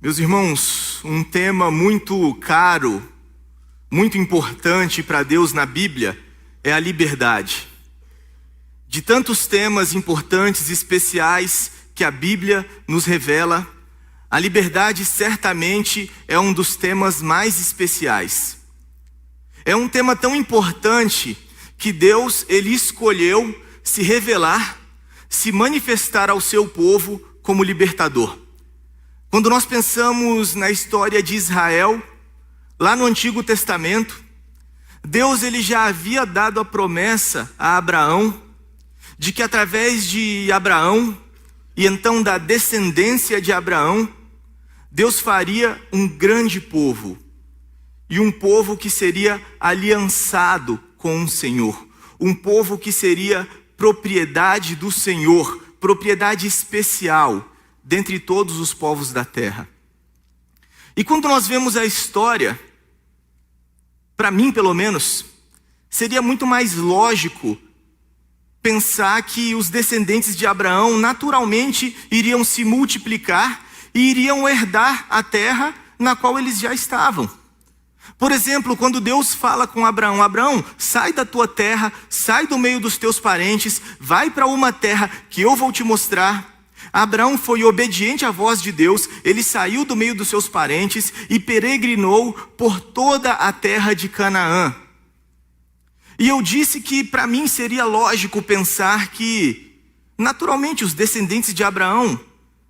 Meus irmãos, um tema muito caro, muito importante para Deus na Bíblia é a liberdade. De tantos temas importantes e especiais que a Bíblia nos revela, a liberdade certamente é um dos temas mais especiais. É um tema tão importante que Deus, Ele escolheu se revelar, se manifestar ao seu povo como libertador. Quando nós pensamos na história de Israel, lá no Antigo Testamento, Deus ele já havia dado a promessa a Abraão, de que através de Abraão, e então da descendência de Abraão, Deus faria um grande povo, e um povo que seria aliançado com o Senhor, um povo que seria propriedade do Senhor, propriedade especial, dentre todos os povos da terra. E quando nós vemos a história, para mim pelo menos, seria muito mais lógico pensar que os descendentes de Abraão naturalmente iriam se multiplicar e iriam herdar a terra na qual eles já estavam. Por exemplo, quando Deus fala com Abraão: Abraão, sai da tua terra, sai do meio dos teus parentes, vai para uma terra que eu vou te mostrar. Abraão foi obediente à voz de Deus, ele saiu do meio dos seus parentes e peregrinou por toda a terra de Canaã. E eu disse que para mim seria lógico pensar que, naturalmente, os descendentes de Abraão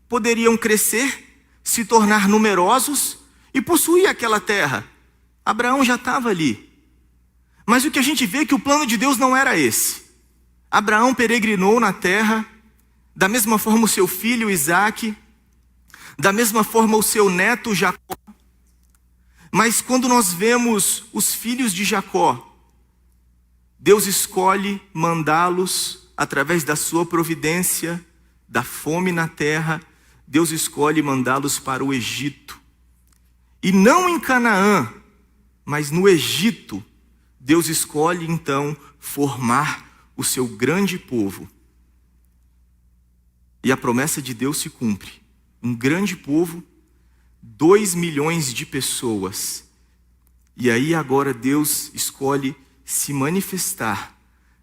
poderiam crescer, se tornar numerosos e possuir aquela terra. Abraão já estava ali. Mas o que a gente vê é que o plano de Deus não era esse. Abraão peregrinou na terra, da mesma forma o seu filho Isaque, da mesma forma o seu neto Jacó. Mas quando nós vemos os filhos de Jacó, Deus escolhe mandá-los através da sua providência, da fome na terra, Deus escolhe mandá-los para o Egito. E não em Canaã, mas no Egito, Deus escolhe então formar o seu grande povo. E a promessa de Deus se cumpre. Um grande povo, 2 milhões de pessoas. E aí agora Deus escolhe se manifestar,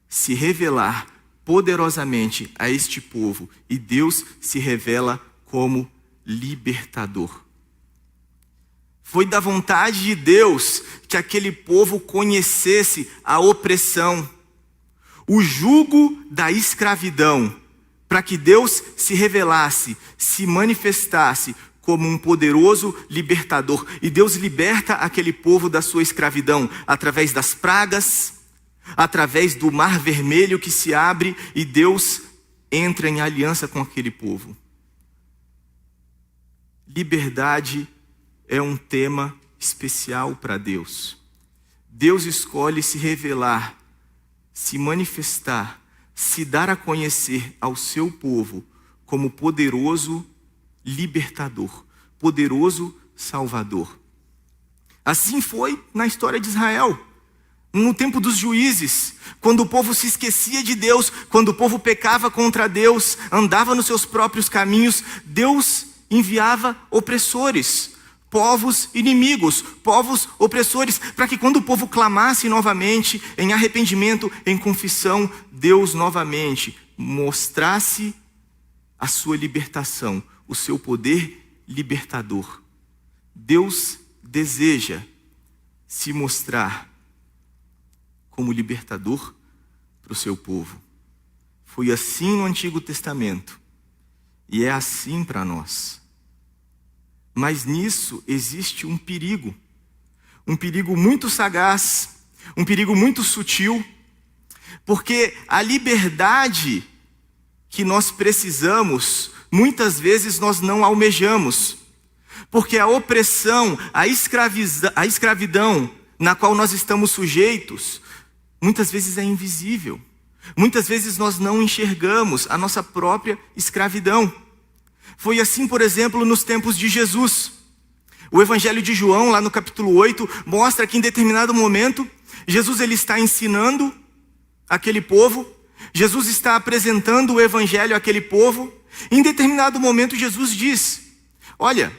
se revelar poderosamente a este povo. E Deus se revela como libertador. Foi da vontade de Deus que aquele povo conhecesse a opressão, o jugo da escravidão, para que Deus se revelasse, se manifestasse como um poderoso libertador. E Deus liberta aquele povo da sua escravidão através das pragas, através do mar vermelho que se abre e Deus entra em aliança com aquele povo. Liberdade é um tema especial para Deus. Deus escolhe se revelar, se manifestar, se dar a conhecer ao seu povo como poderoso libertador, poderoso salvador. Assim foi na história de Israel, no tempo dos juízes, quando o povo se esquecia de Deus, quando o povo pecava contra Deus, andava nos seus próprios caminhos, Deus enviava opressores, povos inimigos, povos opressores, para que quando o povo clamasse novamente em arrependimento, em confissão, Deus novamente mostrasse a sua libertação, o seu poder libertador. Deus deseja se mostrar como libertador para o seu povo. Foi assim no Antigo Testamento e é assim para nós. Mas nisso existe um perigo muito sagaz, um perigo muito sutil, porque a liberdade que nós precisamos, muitas vezes nós não almejamos, porque a opressão, a escravidão na qual nós estamos sujeitos, muitas vezes é invisível, muitas vezes nós não enxergamos a nossa própria escravidão. Foi assim, por exemplo, nos tempos de Jesus. O Evangelho de João, lá no capítulo 8, mostra que em determinado momento, Jesus ele está ensinando aquele povo, Jesus está apresentando o Evangelho àquele povo. Em determinado momento, Jesus diz: olha,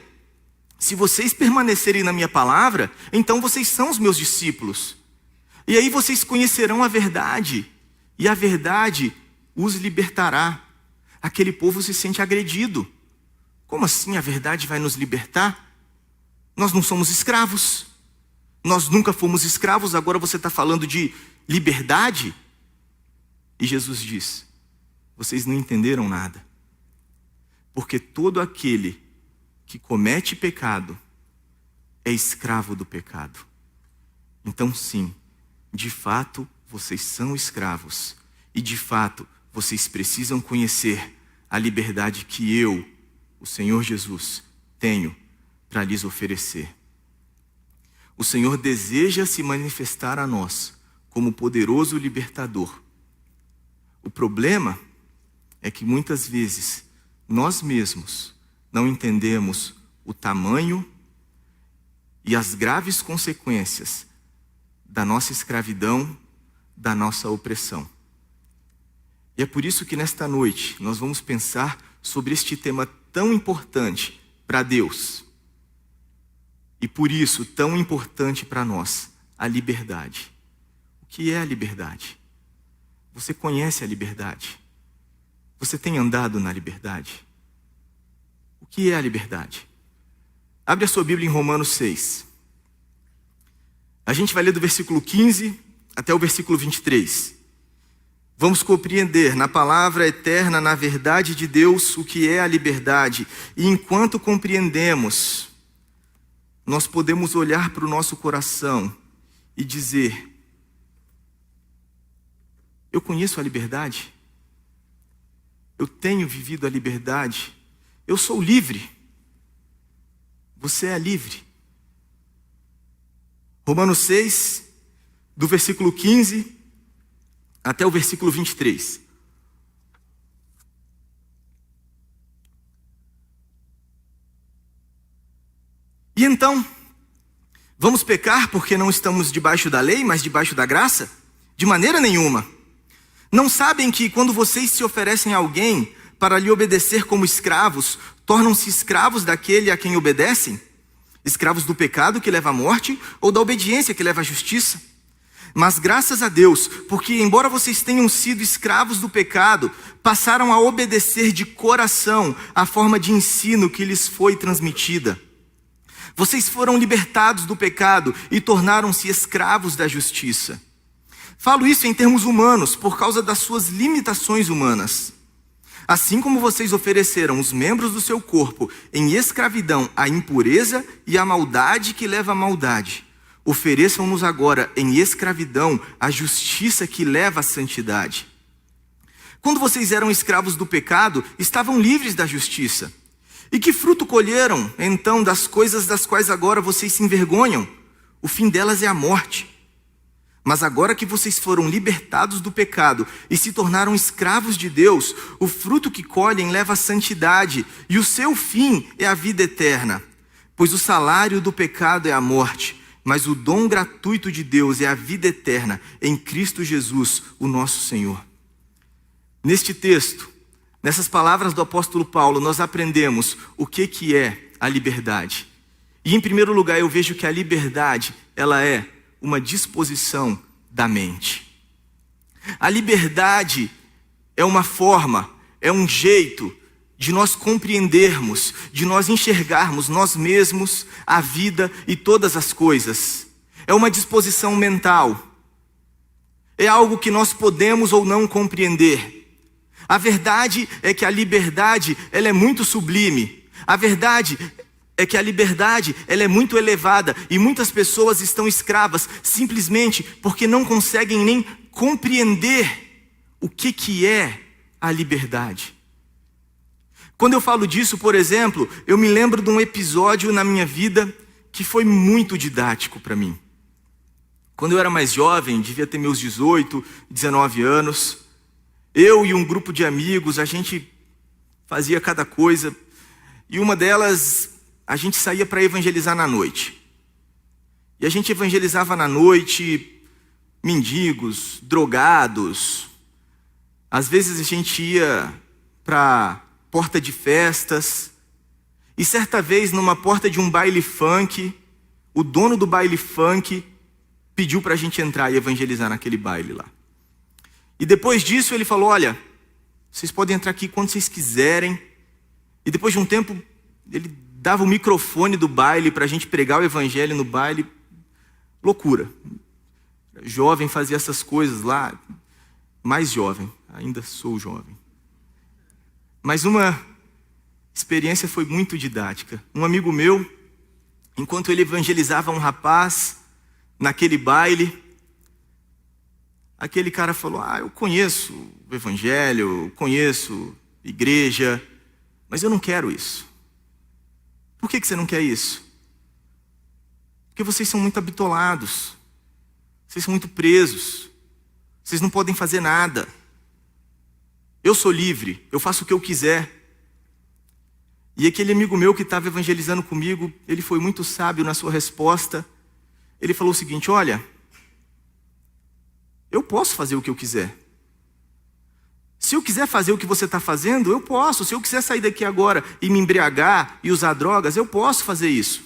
Se vocês permanecerem na minha palavra, então vocês são os meus discípulos. E aí vocês conhecerão a verdade, e a verdade os libertará. Aquele povo se sente agredido. Como assim a verdade vai nos libertar? Nós não somos escravos. Nós nunca fomos escravos, agora você está falando de liberdade? E Jesus diz: vocês não entenderam nada. Porque todo aquele que comete pecado é escravo do pecado. Então sim, de fato vocês são escravos. E de fato vocês precisam conhecer a liberdade que eu, o Senhor Jesus, tenho para lhes oferecer. O Senhor deseja se manifestar a nós como poderoso libertador. O problema é que muitas vezes nós mesmos não entendemos o tamanho e as graves consequências da nossa escravidão, da nossa opressão. E é por isso que nesta noite nós vamos pensar sobre este tema tão importante para Deus. E por isso tão importante para nós, a liberdade. O que é a liberdade? Você conhece a liberdade? Você tem andado na liberdade? O que é a liberdade? Abre a sua Bíblia em Romanos 6. A gente vai ler do versículo 15 até o versículo 23. Vamos compreender na palavra eterna, na verdade de Deus, o que é a liberdade. E enquanto compreendemos, nós podemos olhar para o nosso coração e dizer: eu conheço a liberdade? Eu tenho vivido a liberdade? Eu sou livre? Você é livre? Romanos 6, do versículo 15 até o versículo 23. E então, vamos pecar porque não estamos debaixo da lei, mas debaixo da graça? De maneira nenhuma. Não sabem que quando vocês se oferecem a alguém para lhe obedecer como escravos, tornam-se escravos daquele a quem obedecem? Escravos do pecado que leva à morte ou da obediência que leva à justiça? Mas graças a Deus, porque embora vocês tenham sido escravos do pecado, passaram a obedecer de coração a forma de ensino que lhes foi transmitida. Vocês foram libertados do pecado e tornaram-se escravos da justiça. Falo isso em termos humanos, por causa das suas limitações humanas. Assim como vocês ofereceram os membros do seu corpo em escravidão à impureza e à maldade que leva à maldade, ofereçam-nos agora em escravidão à justiça que leva à santidade. Quando vocês eram escravos do pecado, estavam livres da justiça. E que fruto colheram, então, das coisas das quais agora vocês se envergonham? O fim delas é a morte. Mas agora que vocês foram libertados do pecado e se tornaram escravos de Deus, o fruto que colhem leva à santidade, e o seu fim é a vida eterna. Pois o salário do pecado é a morte, mas o dom gratuito de Deus é a vida eterna em Cristo Jesus, o nosso Senhor. Neste texto, nessas palavras do apóstolo Paulo, nós aprendemos o que é a liberdade. E em primeiro lugar, eu vejo que a liberdade, ela é uma disposição da mente. A liberdade é uma forma, é um jeito de nós compreendermos, de nós enxergarmos nós mesmos, a vida e todas as coisas. É uma disposição mental. É algo que nós podemos ou não compreender. A verdade é que a liberdade, ela é muito sublime. A verdade é que a liberdade, ela é muito elevada e muitas pessoas estão escravas simplesmente porque não conseguem nem compreender o que é a liberdade. Quando eu falo disso, por exemplo, eu me lembro de um episódio na minha vida que foi muito didático para mim. Quando eu era mais jovem, devia ter meus 18, 19 anos, eu e um grupo de amigos, a gente fazia cada coisa, e uma delas, a gente saía para evangelizar na noite. E a gente evangelizava na noite mendigos, drogados. Às vezes a gente ia para porta de festas. E certa vez, numa porta de um baile funk, o dono do baile funk pediu para a gente entrar e evangelizar naquele baile lá. E depois disso ele falou, olha, vocês podem entrar aqui quando vocês quiserem. E depois de um tempo, ele dava o microfone do baile para a gente pregar o evangelho no baile. Loucura. Jovem fazia essas coisas lá. Mais jovem, ainda sou jovem. Mas uma experiência foi muito didática. Um amigo meu, enquanto ele evangelizava um rapaz naquele baile, aquele cara falou, eu conheço o evangelho, eu conheço igreja, mas eu não quero isso. Por que você não quer isso? Porque vocês são muito habitolados, vocês são muito presos, vocês não podem fazer nada. Eu sou livre, eu faço o que eu quiser. E aquele amigo meu que estava evangelizando comigo, ele foi muito sábio na sua resposta. Ele falou o seguinte, olha, eu posso fazer o que eu quiser. Se eu quiser fazer o que você está fazendo, eu posso. Se eu quiser sair daqui agora e me embriagar e usar drogas, eu posso fazer isso.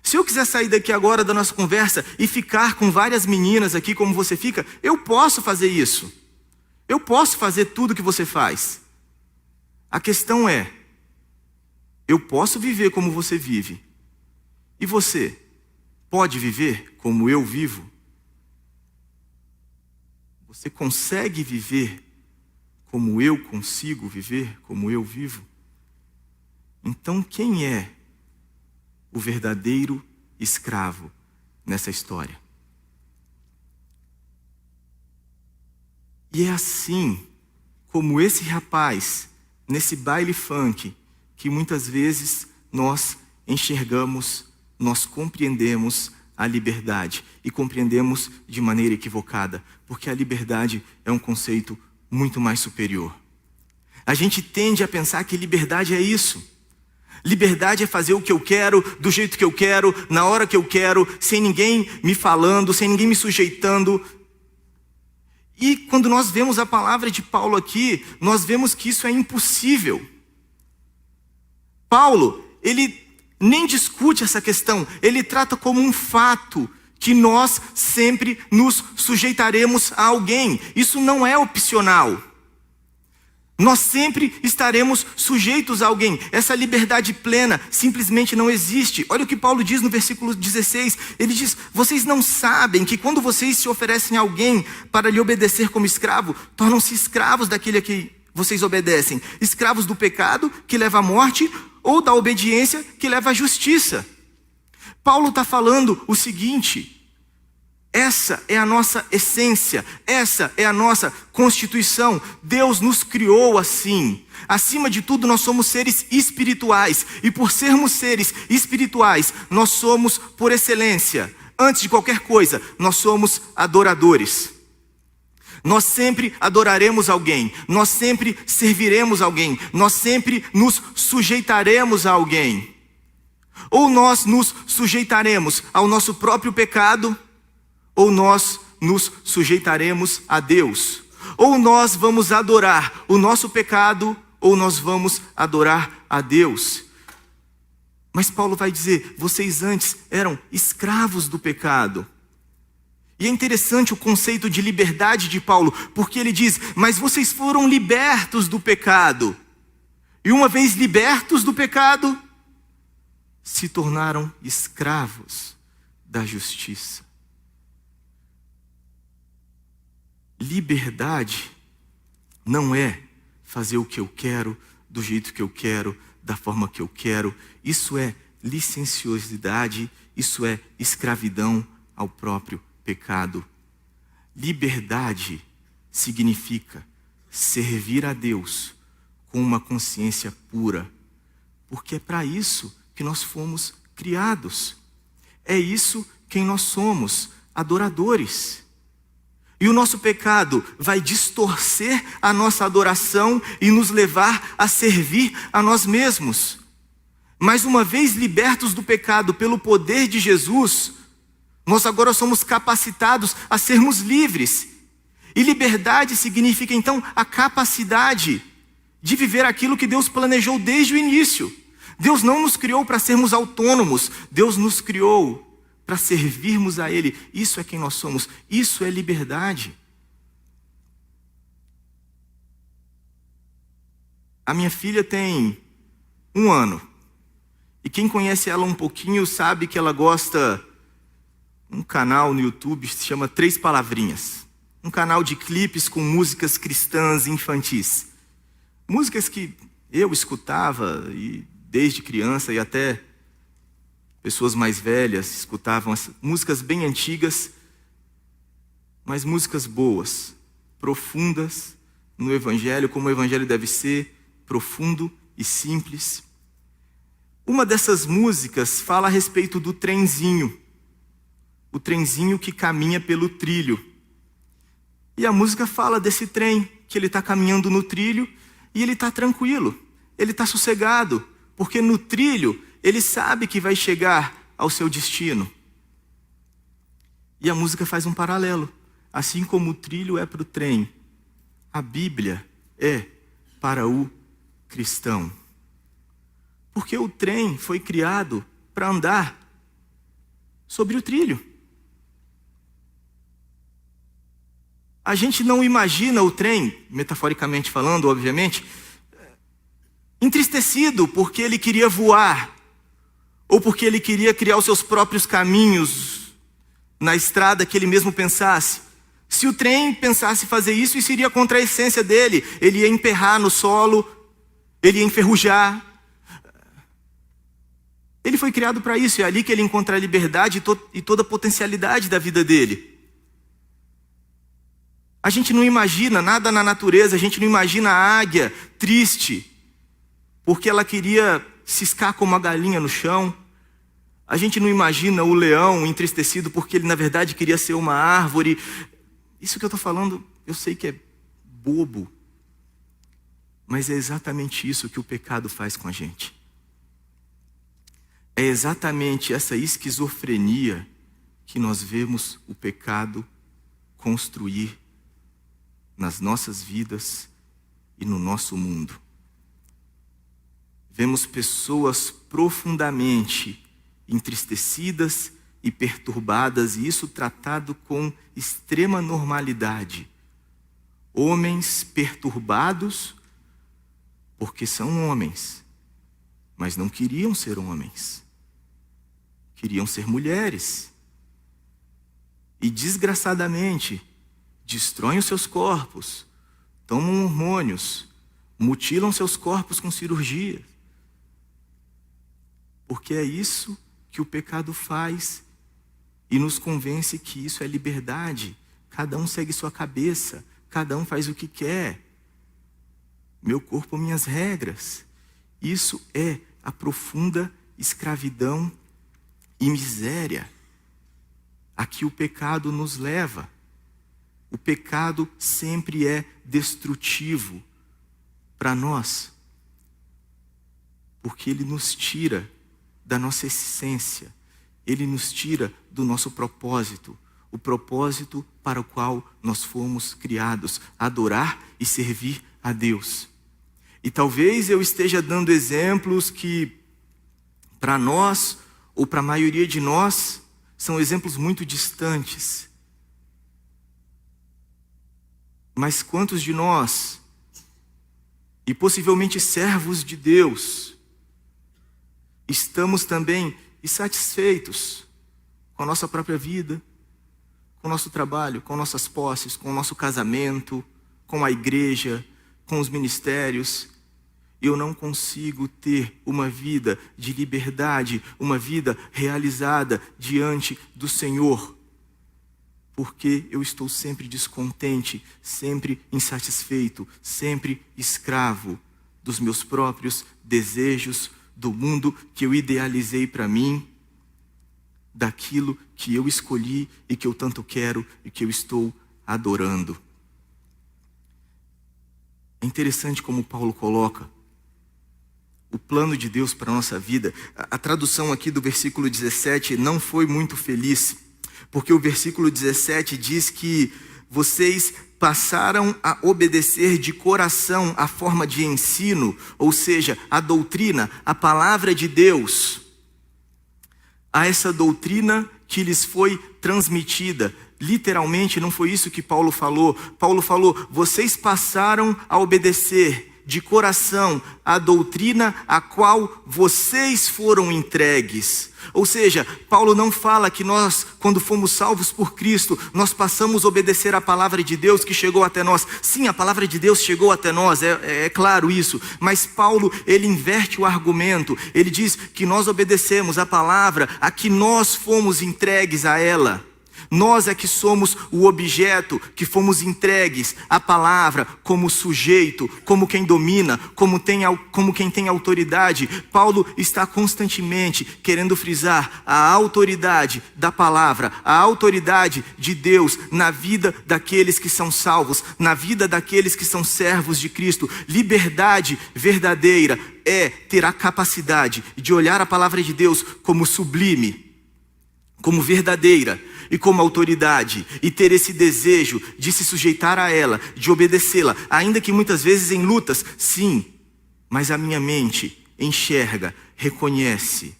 Se eu quiser sair daqui agora da nossa conversa e ficar com várias meninas aqui como você fica, eu posso fazer isso. Eu posso fazer tudo o que você faz. A questão é, eu posso viver como você vive. E você pode viver como eu vivo? Você consegue viver como eu consigo viver, como eu vivo? Então quem é o verdadeiro escravo nessa história? E é assim, como esse rapaz, nesse baile funk, que muitas vezes nós enxergamos, nós compreendemos a liberdade. E compreendemos de maneira equivocada, porque a liberdade é um conceito muito mais superior. A gente tende a pensar que liberdade é isso. Liberdade é fazer o que eu quero, do jeito que eu quero, na hora que eu quero, sem ninguém me falando, sem ninguém me sujeitando. E quando nós vemos a palavra de Paulo aqui, nós vemos que isso é impossível. Paulo, ele nem discute essa questão, ele trata como um fato que nós sempre nos sujeitaremos a alguém. Isso não é opcional. Nós sempre estaremos sujeitos a alguém. Essa liberdade plena simplesmente não existe. Olha o que Paulo diz no versículo 16. Ele diz, vocês não sabem que quando vocês se oferecem a alguém para lhe obedecer como escravo, tornam-se escravos daquele a que vocês obedecem. Escravos do pecado que leva à morte ou da obediência que leva à justiça. Paulo está falando o seguinte, essa é a nossa essência, essa é a nossa constituição. Deus nos criou assim. Acima de tudo, nós somos seres espirituais. E por sermos seres espirituais, nós somos, por excelência, antes de qualquer coisa, nós somos adoradores. Nós sempre adoraremos alguém, nós sempre serviremos alguém, nós sempre nos sujeitaremos a alguém. Ou nós nos sujeitaremos ao nosso próprio pecado, ou nós nos sujeitaremos a Deus. Ou nós vamos adorar o nosso pecado, ou nós vamos adorar a Deus. Mas Paulo vai dizer, vocês antes eram escravos do pecado. E é interessante o conceito de liberdade de Paulo, porque ele diz, mas vocês foram libertos do pecado. E uma vez libertos do pecado, se tornaram escravos da justiça. Liberdade não é fazer o que eu quero, do jeito que eu quero, da forma que eu quero. Isso é licenciosidade, isso é escravidão ao próprio pecado. Liberdade significa servir a Deus com uma consciência pura, porque é para isso que nós fomos criados. É isso quem nós somos, adoradores. E o nosso pecado vai distorcer a nossa adoração e nos levar a servir a nós mesmos. Mas uma vez libertos do pecado pelo poder de Jesus, nós agora somos capacitados a sermos livres. E liberdade significa então a capacidade de viver aquilo que Deus planejou desde o início. Deus não nos criou para sermos autônomos. Deus nos criou para servirmos a Ele. Isso é quem nós somos. Isso é liberdade. A minha filha tem 1 ano. E quem conhece ela um pouquinho sabe que ela gosta de um canal no YouTube que se chama 3 Palavrinhas. Um canal de clipes com músicas cristãs infantis. Músicas que eu escutava e desde criança e até pessoas mais velhas escutavam músicas bem antigas, mas músicas boas, profundas no Evangelho, como o Evangelho deve ser, profundo e simples. Uma dessas músicas fala a respeito do trenzinho, o trenzinho que caminha pelo trilho. E a música fala desse trem, que ele está caminhando no trilho e ele está tranquilo, ele está sossegado, porque no trilho ele sabe que vai chegar ao seu destino. E a música faz um paralelo. Assim como o trilho é para o trem, a Bíblia é para o cristão. Porque o trem foi criado para andar sobre o trilho. A gente não imagina o trem, metaforicamente falando, obviamente, entristecido porque ele queria voar, ou porque ele queria criar os seus próprios caminhos na estrada que ele mesmo pensasse. Se o trem pensasse fazer isso iria contra a essência dele. Ele ia emperrar no solo, ele ia enferrujar. Ele foi criado para isso, é ali que ele encontra a liberdade e toda a potencialidade da vida dele. A gente não imagina nada na natureza, a gente não imagina a águia triste, porque ela queria ciscar como a galinha no chão. A gente não imagina o leão entristecido porque ele na verdade queria ser uma árvore. Isso que eu estou falando, eu sei que é bobo, mas é exatamente isso que o pecado faz com a gente. É exatamente essa esquizofrenia que nós vemos o pecado construir nas nossas vidas e no nosso mundo. Vemos pessoas profundamente entristecidas e perturbadas, e isso tratado com extrema normalidade. Homens perturbados porque são homens, mas não queriam ser homens. Queriam ser mulheres. E desgraçadamente destroem os seus corpos, tomam hormônios, mutilam seus corpos com cirurgia. Porque é isso que o pecado faz e nos convence que isso é liberdade. Cada um segue sua cabeça, cada um faz o que quer. Meu corpo, minhas regras. Isso é a profunda escravidão e miséria a que o pecado nos leva. O pecado sempre é destrutivo para nós, porque ele nos tira da nossa essência, ele nos tira do nosso propósito, o propósito para o qual nós fomos criados, adorar e servir a Deus. E talvez eu esteja dando exemplos que, para nós, ou para a maioria de nós, são exemplos muito distantes. Mas quantos de nós, e possivelmente servos de Deus, estamos também insatisfeitos com a nossa própria vida, com o nosso trabalho, com nossas posses, com o nosso casamento, com a igreja, com os ministérios? Eu não consigo ter uma vida de liberdade, uma vida realizada diante do Senhor, porque eu estou sempre descontente, sempre insatisfeito, sempre escravo dos meus próprios desejos, do mundo que eu idealizei para mim, daquilo que eu escolhi e que eu tanto quero e que eu estou adorando. É interessante como Paulo coloca o plano de Deus para a nossa vida. A tradução aqui do versículo 17 não foi muito feliz, porque o versículo 17 diz que vocês passaram a obedecer de coração a forma de ensino, ou seja, a doutrina, a palavra de Deus, a essa doutrina que lhes foi transmitida. Literalmente, não foi isso que Paulo falou. Paulo falou: vocês passaram a obedecer de coração a doutrina a qual vocês foram entregues. Ou seja, Paulo não fala que nós, quando fomos salvos por Cristo, nós passamos a obedecer a palavra de Deus que chegou até nós. Sim, a palavra de Deus chegou até nós, é claro isso. Mas Paulo, ele inverte o argumento. Ele diz que nós obedecemos a palavra a que nós fomos entregues a ela. Nós é que somos o objeto que fomos entregues à palavra como sujeito, como quem domina, como quem tem autoridade. Paulo está constantemente querendo frisar a autoridade da palavra, a autoridade de Deus na vida daqueles que são salvos, na vida daqueles que são servos de Cristo. Liberdade verdadeira é ter a capacidade de olhar a palavra de Deus como sublime, como verdadeira e como autoridade, e ter esse desejo de se sujeitar a ela, de obedecê-la, ainda que muitas vezes em lutas, sim, mas a minha mente enxerga, reconhece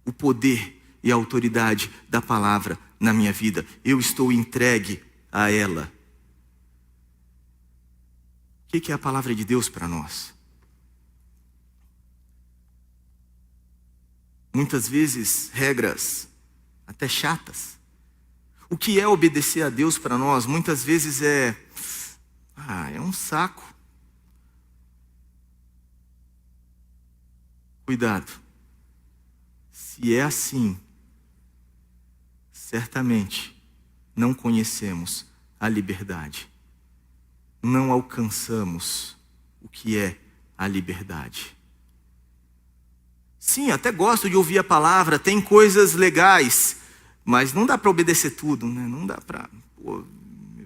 o poder e a autoridade da palavra na minha vida. Eu estou entregue a ela. O que é a palavra de Deus para nós? Muitas vezes regras até chatas. O que é obedecer a Deus para nós? Muitas vezes é um saco. Cuidado. Se é assim, certamente não conhecemos a liberdade. Não alcançamos o que é a liberdade. Sim, até gosto de ouvir a palavra, tem coisas legais, mas não dá para obedecer tudo, né? Não dá para... eu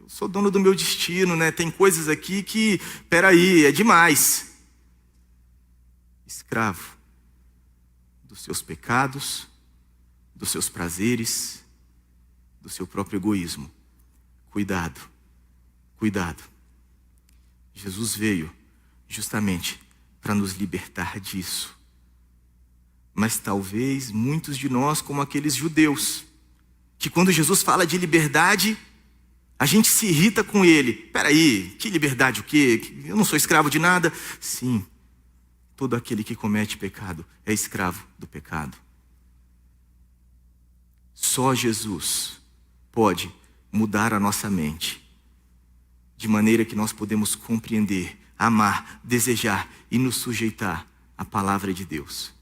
sou dono do meu destino, né? Tem coisas aqui que, peraí, é demais. Escravo dos seus pecados, dos seus prazeres, do seu próprio egoísmo. Cuidado, cuidado. Jesus veio justamente para nos libertar disso. Mas talvez muitos de nós, como aqueles judeus, que quando Jesus fala de liberdade, a gente se irrita com ele. Peraí, que liberdade o quê? Eu não sou escravo de nada. Sim, todo aquele que comete pecado é escravo do pecado. Só Jesus pode mudar a nossa mente, de maneira que nós podemos compreender, amar, desejar e nos sujeitar à palavra de Deus.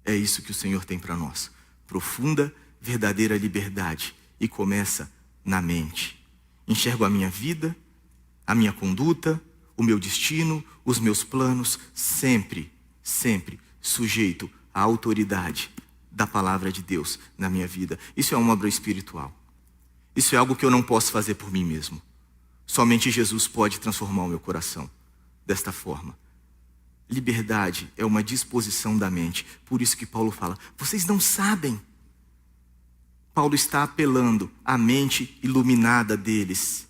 É isso que o Senhor tem para nós. Profunda, verdadeira liberdade. E começa na mente. Enxergo a minha vida, a minha conduta, o meu destino, os meus planos, sempre, sempre sujeito à autoridade da palavra de Deus na minha vida. Isso é uma obra espiritual. Isso é algo que eu não posso fazer por mim mesmo. Somente Jesus pode transformar o meu coração desta forma. Liberdade é uma disposição da mente. Por isso que Paulo fala, vocês não sabem. Paulo está apelando à mente iluminada deles,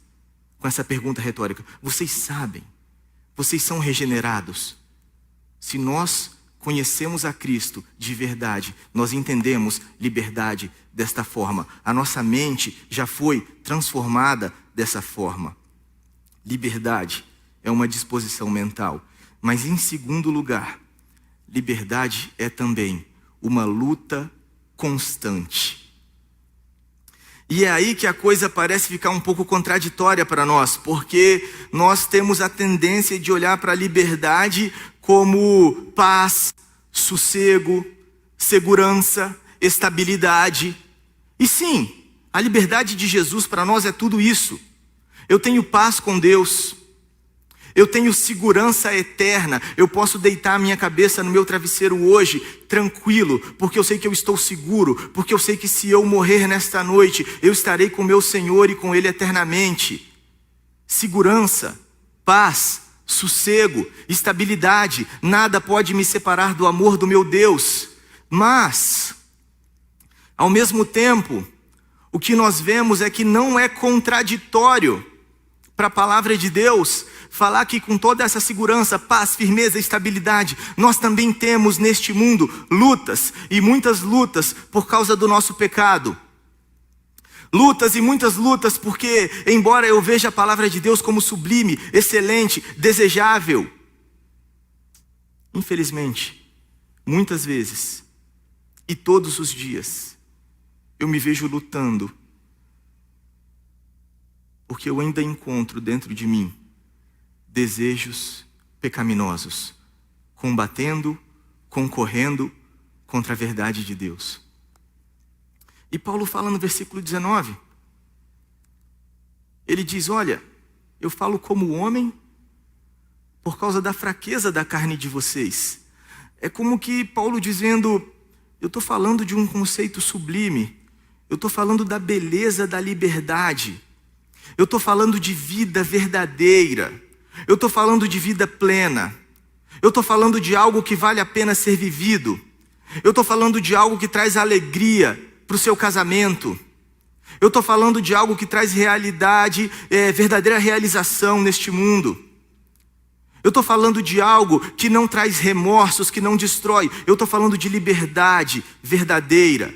com essa pergunta retórica. Vocês sabem, vocês são regenerados. Se nós conhecemos a Cristo de verdade, nós entendemos liberdade desta forma. A nossa mente já foi transformada dessa forma. Liberdade é uma disposição mental. Mas em segundo lugar, liberdade é também uma luta constante. E é aí que a coisa parece ficar um pouco contraditória para nós, porque nós temos a tendência de olhar para a liberdade como paz, sossego, segurança, estabilidade. E sim, a liberdade de Jesus para nós é tudo isso. Eu tenho paz com Deus. Eu tenho segurança eterna. Eu posso deitar a minha cabeça no meu travesseiro hoje, tranquilo, porque eu sei que eu estou seguro, porque eu sei que se eu morrer nesta noite, eu estarei com meu Senhor e com Ele eternamente. Segurança, paz, sossego, estabilidade, nada pode me separar do amor do meu Deus. Mas, ao mesmo tempo, o que nós vemos é que não é contraditório para a palavra de Deus falar que com toda essa segurança, paz, firmeza, estabilidade, nós também temos neste mundo lutas, e muitas lutas por causa do nosso pecado. Lutas e muitas lutas porque, embora eu veja a palavra de Deus como sublime, excelente, desejável, infelizmente, muitas vezes e todos os dias, eu me vejo lutando, porque eu ainda encontro dentro de mim desejos pecaminosos, combatendo, concorrendo contra a verdade de Deus. E Paulo fala no versículo 19, ele diz, olha, eu falo como homem por causa da fraqueza da carne de vocês. É como que Paulo dizendo, eu estou falando de um conceito sublime, eu estou falando da beleza da liberdade, eu estou falando de vida verdadeira, eu estou falando de vida plena, eu estou falando de algo que vale a pena ser vivido, eu estou falando de algo que traz alegria para o seu casamento, eu estou falando de algo que traz realidade, verdadeira realização neste mundo. Eu estou falando de algo que não traz remorsos, que não destrói. Eu estou falando de liberdade verdadeira.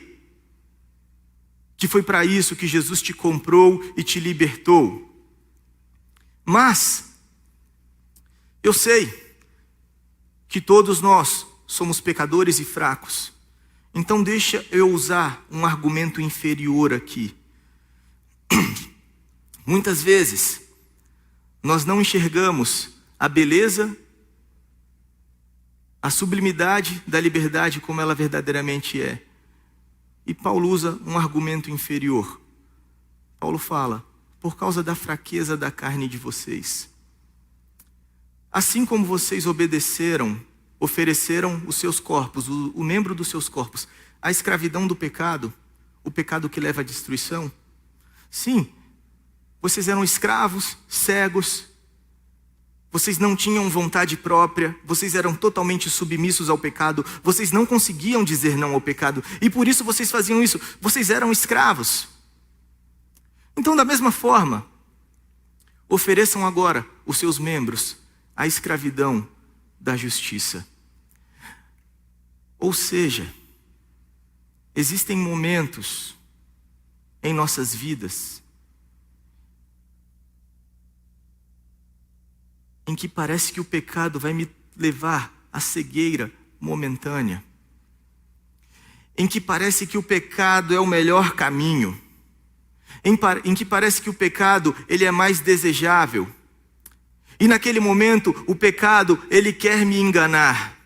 Que foi para isso que Jesus te comprou e te libertou. Mas, eu sei que todos nós somos pecadores e fracos. Então deixa eu usar um argumento inferior aqui. Muitas vezes, nós não enxergamos a beleza, a sublimidade da liberdade como ela verdadeiramente é. E Paulo usa um argumento inferior. Paulo fala, por causa da fraqueza da carne de vocês. Assim como vocês obedeceram, ofereceram os seus corpos, o membro dos seus corpos, à escravidão do pecado, o pecado que leva à destruição. Sim, vocês eram escravos, cegos, vocês não tinham vontade própria, vocês eram totalmente submissos ao pecado, vocês não conseguiam dizer não ao pecado, e por isso vocês faziam isso, vocês eram escravos. Então, da mesma forma, ofereçam agora os seus membros à escravidão da justiça. Ou seja, existem momentos em nossas vidas em que parece que o pecado vai me levar à cegueira momentânea, em que parece que o pecado é o melhor caminho, em que parece que o pecado ele é mais desejável, e naquele momento o pecado ele quer me enganar,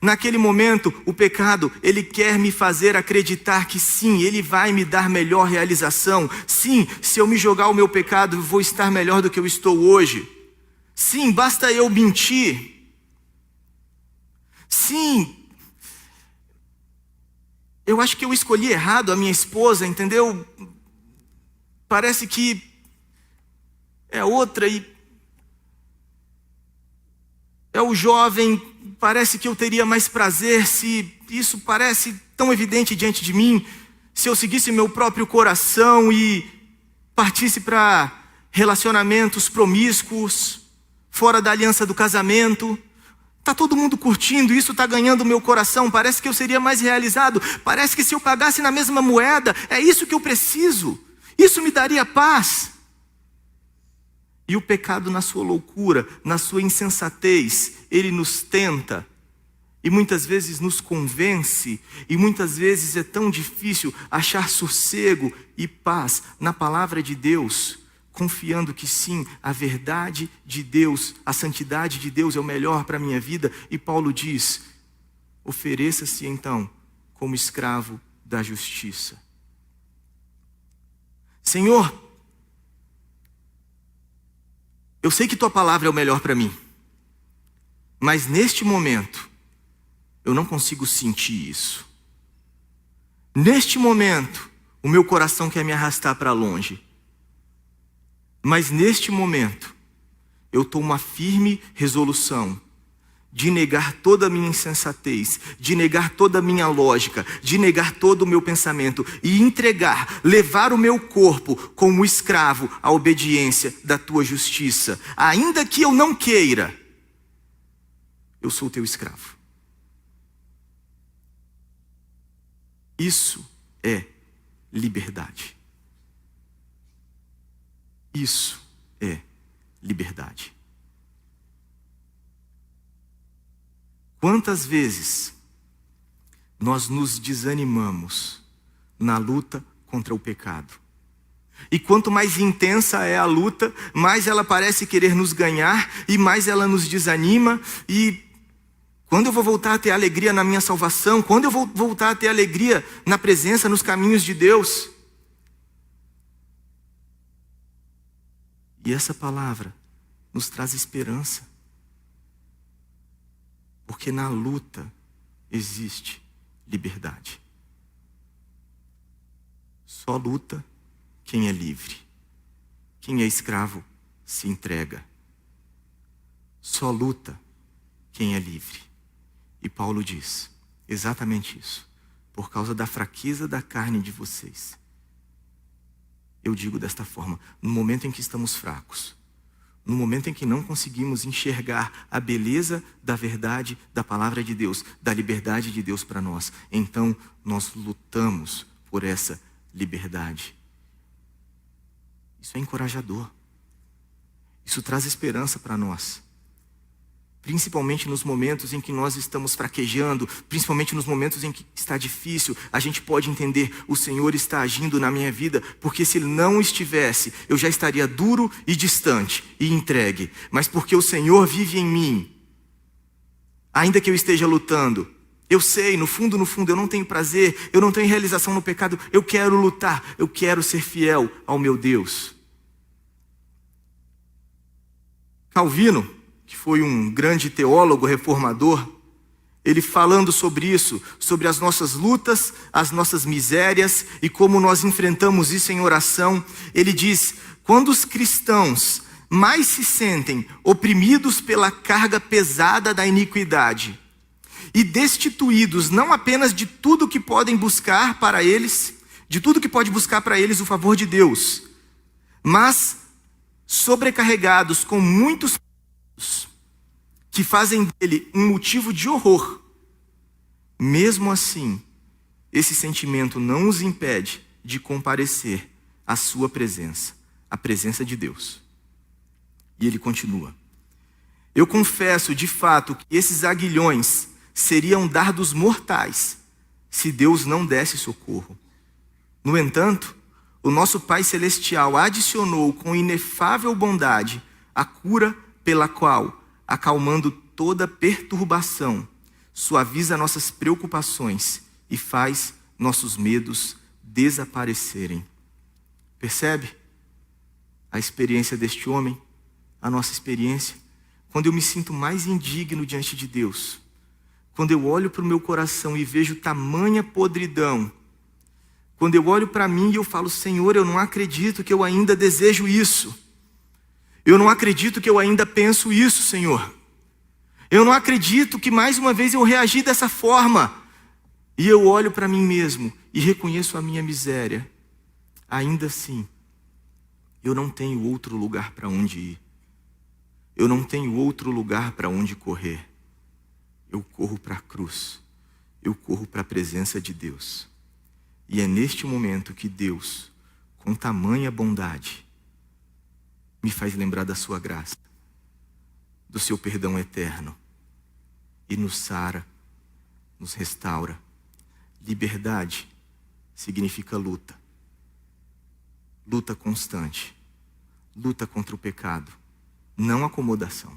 naquele momento o pecado ele quer me fazer acreditar que sim, ele vai me dar melhor realização, sim, se eu me jogar o meu pecado eu vou estar melhor do que eu estou hoje. Sim, basta eu mentir. Sim, eu acho que eu escolhi errado a minha esposa, entendeu? Parece que é outra e é o jovem, parece que eu teria mais prazer se isso parece tão evidente diante de mim, se eu seguisse meu próprio coração e partisse para relacionamentos promíscuos, fora da aliança do casamento. Está todo mundo curtindo, isso está ganhando o meu coração, parece que eu seria mais realizado, parece que se eu pagasse na mesma moeda, é isso que eu preciso, isso me daria paz. E o pecado na sua loucura, na sua insensatez, ele nos tenta, e muitas vezes nos convence, e muitas vezes é tão difícil achar sossego e paz na palavra de Deus, confiando que sim, a verdade de Deus, a santidade de Deus é o melhor para a minha vida. E Paulo diz, ofereça-se então como escravo da justiça. Senhor, eu sei que tua palavra é o melhor para mim, mas neste momento, eu não consigo sentir isso. Neste momento, o meu coração quer me arrastar para longe. Mas neste momento, eu tomo uma firme resolução de negar toda a minha insensatez, de negar toda a minha lógica, de negar todo o meu pensamento e entregar, levar o meu corpo como escravo à obediência da tua justiça. Ainda que eu não queira, eu sou teu escravo. Isso é liberdade. Isso é liberdade. Quantas vezes nós nos desanimamos na luta contra o pecado? E quanto mais intensa é a luta, mais ela parece querer nos ganhar e mais ela nos desanima. E quando eu vou voltar a ter alegria na minha salvação? Quando eu vou voltar a ter alegria na presença, nos caminhos de Deus? E essa palavra nos traz esperança. Porque na luta existe liberdade. Só luta quem é livre. Quem é escravo se entrega. Só luta quem é livre. E Paulo diz exatamente isso. Por causa da fraqueza da carne de vocês. Eu digo desta forma: no momento em que estamos fracos, no momento em que não conseguimos enxergar a beleza da verdade da palavra de Deus, da liberdade de Deus para nós, então nós lutamos por essa liberdade. Isso é encorajador. Isso traz esperança para nós. Principalmente nos momentos em que nós estamos fraquejando, principalmente nos momentos em que está difícil, a gente pode entender: o Senhor está agindo na minha vida, porque se Ele não estivesse, eu já estaria duro e distante e entregue. Mas porque o Senhor vive em mim, ainda que eu esteja lutando, eu sei, no fundo, eu não tenho prazer, eu não tenho realização no pecado, eu quero lutar, eu quero ser fiel ao meu Deus. Calvino, que foi um grande teólogo reformador, ele falando sobre isso, sobre as nossas lutas, as nossas misérias e como nós enfrentamos isso em oração, ele diz: quando os cristãos mais se sentem oprimidos pela carga pesada da iniquidade e destituídos não apenas de tudo que podem buscar para eles, de tudo que pode buscar para eles o favor de Deus, mas sobrecarregados com muitos que fazem dele um motivo de horror, mesmo assim, esse sentimento não os impede de comparecer à sua presença, à presença de Deus. E ele continua: eu confesso de fato que esses aguilhões seriam dardos mortais se Deus não desse socorro. No entanto, o nosso Pai Celestial adicionou com inefável bondade a cura pela qual, acalmando toda perturbação, suaviza nossas preocupações e faz nossos medos desaparecerem. Percebe a experiência deste homem, a nossa experiência? Quando eu me sinto mais indigno diante de Deus, quando eu olho para o meu coração e vejo tamanha podridão, quando eu olho para mim e eu falo: Senhor, eu não acredito que eu ainda desejo isso. Eu não acredito que eu ainda penso isso, Senhor. Eu não acredito que mais uma vez eu reagi dessa forma. E eu olho para mim mesmo e reconheço a minha miséria. Ainda assim, eu não tenho outro lugar para onde ir. Eu não tenho outro lugar para onde correr. Eu corro para a cruz. Eu corro para a presença de Deus. E é neste momento que Deus, com tamanha bondade, me faz lembrar da sua graça, do seu perdão eterno, e nos sara, nos restaura. Liberdade significa luta. Luta constante. Luta contra o pecado, não acomodação.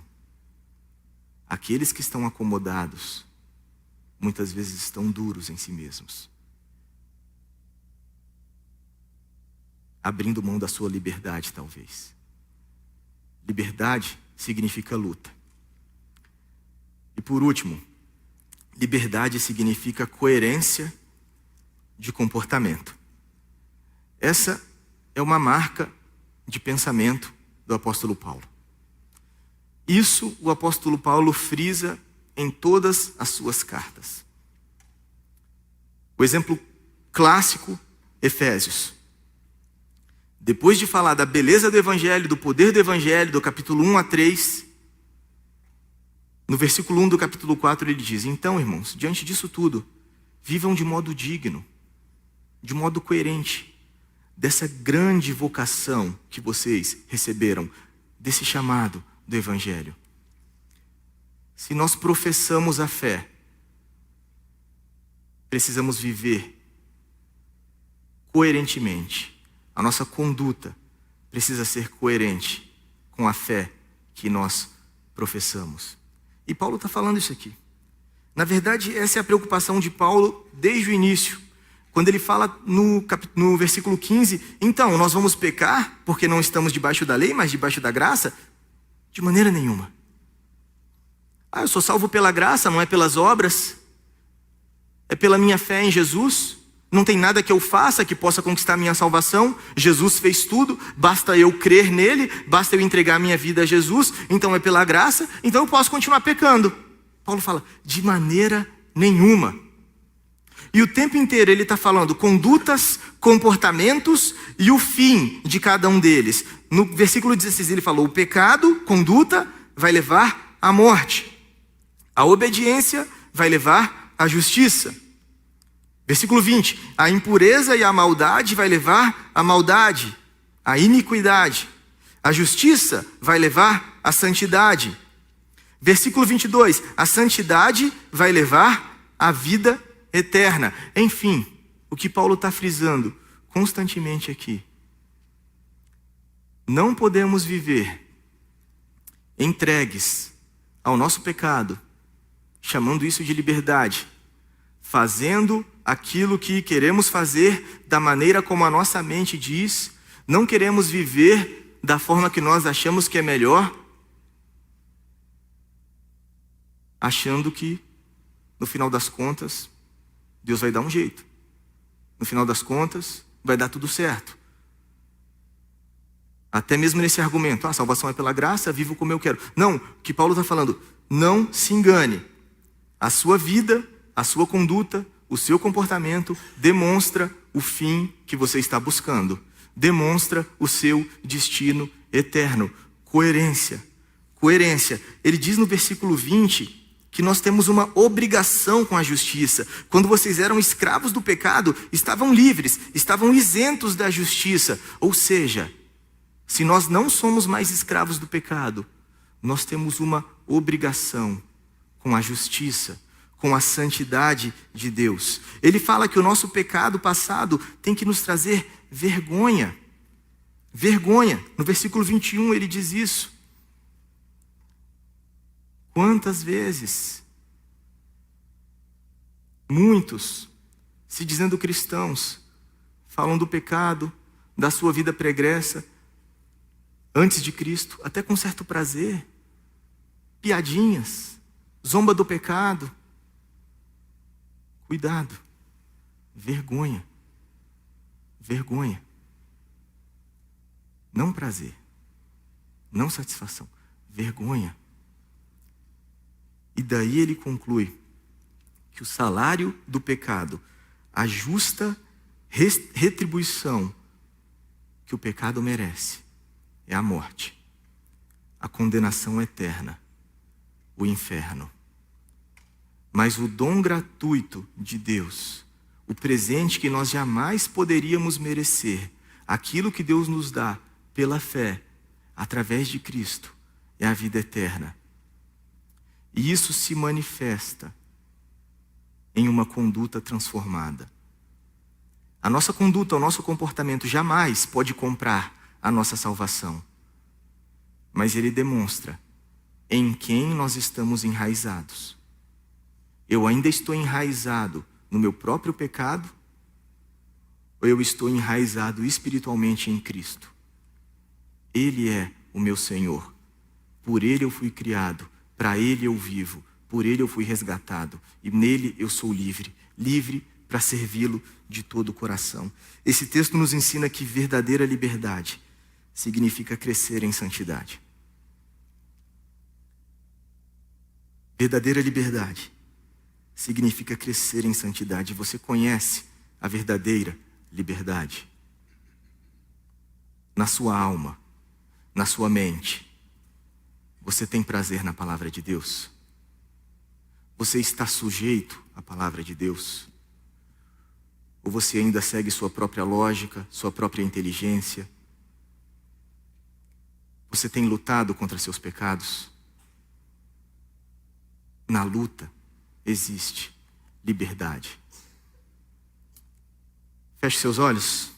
Aqueles que estão acomodados, muitas vezes estão duros em si mesmos, abrindo mão da sua liberdade, talvez. Liberdade significa luta. E por último, liberdade significa coerência de comportamento. Essa é uma marca de pensamento do apóstolo Paulo. Isso o apóstolo Paulo frisa em todas as suas cartas. O exemplo clássico, Efésios. Depois de falar da beleza do Evangelho, do poder do Evangelho, do capítulo 1 a 3, no versículo 1 do capítulo 4 ele diz: então, irmãos, diante disso tudo, vivam de modo digno, de modo coerente, dessa grande vocação que vocês receberam, desse chamado do Evangelho. Se nós professamos a fé, precisamos viver coerentemente. A nossa conduta precisa ser coerente com a fé que nós professamos. E Paulo está falando isso aqui. Na verdade, essa é a preocupação de Paulo desde o início. Quando ele fala no versículo 15, então, nós vamos pecar porque não estamos debaixo da lei, mas debaixo da graça? De maneira nenhuma. Eu sou salvo pela graça, não é pelas obras. É pela minha fé em Jesus. Não tem nada que eu faça que possa conquistar minha salvação. Jesus fez tudo, basta eu crer nele, basta eu entregar minha vida a Jesus. Então é pela graça, então eu posso continuar pecando. Paulo fala, de maneira nenhuma. E o tempo inteiro ele está falando condutas, comportamentos e o fim de cada um deles. No versículo 16 ele falou, o pecado, conduta, vai levar à morte. A obediência vai levar à justiça. Versículo 20, a impureza e a maldade vai levar à maldade, à iniquidade. A justiça vai levar à santidade. Versículo 22, a santidade vai levar à vida eterna. Enfim, o que Paulo está frisando constantemente aqui. Não podemos viver entregues ao nosso pecado, chamando isso de liberdade, fazendo aquilo que queremos fazer da maneira como a nossa mente diz, não queremos viver da forma que nós achamos que é melhor, achando que, no final das contas, Deus vai dar um jeito. No final das contas, vai dar tudo certo. Até mesmo nesse argumento, a salvação é pela graça, vivo como eu quero. Não, o que Paulo está falando, não se engane. A sua vida, a sua conduta, o seu comportamento demonstra o fim que você está buscando. Demonstra o seu destino eterno. Coerência. Coerência. Ele diz no versículo 20 que nós temos uma obrigação com a justiça. Quando vocês eram escravos do pecado, estavam livres, estavam isentos da justiça. Ou seja, se nós não somos mais escravos do pecado, nós temos uma obrigação com a justiça, com a santidade de Deus. Ele fala que o nosso pecado passado tem que nos trazer vergonha. Vergonha. No versículo 21 ele diz isso. Quantas vezes muitos, se dizendo cristãos, falam do pecado, da sua vida pregressa, antes de Cristo, até com certo prazer, piadinhas, zomba do pecado. Cuidado, vergonha, vergonha, não prazer, não satisfação, vergonha. E daí ele conclui que o salário do pecado, a justa retribuição que o pecado merece, é a morte, a condenação eterna, o inferno. Mas o dom gratuito de Deus, o presente que nós jamais poderíamos merecer, aquilo que Deus nos dá pela fé, através de Cristo, é a vida eterna. E isso se manifesta em uma conduta transformada. A nossa conduta, o nosso comportamento jamais pode comprar a nossa salvação. Mas ele demonstra em quem nós estamos enraizados. Eu ainda estou enraizado no meu próprio pecado? Ou eu estou enraizado espiritualmente em Cristo? Ele é o meu Senhor. Por Ele eu fui criado. Para Ele eu vivo, por Ele eu fui resgatado, e nele eu sou livre, livre para servi-lo de todo o coração. Esse texto nos ensina que verdadeira liberdade significa crescer em santidade. Verdadeira liberdade significa crescer em santidade. Você conhece a verdadeira liberdade? Na sua alma, na sua mente, você tem prazer na palavra de Deus? Você está sujeito à palavra de Deus? Ou você ainda segue sua própria lógica, sua própria inteligência? Você tem lutado contra seus pecados? Na luta existe liberdade. Feche seus olhos.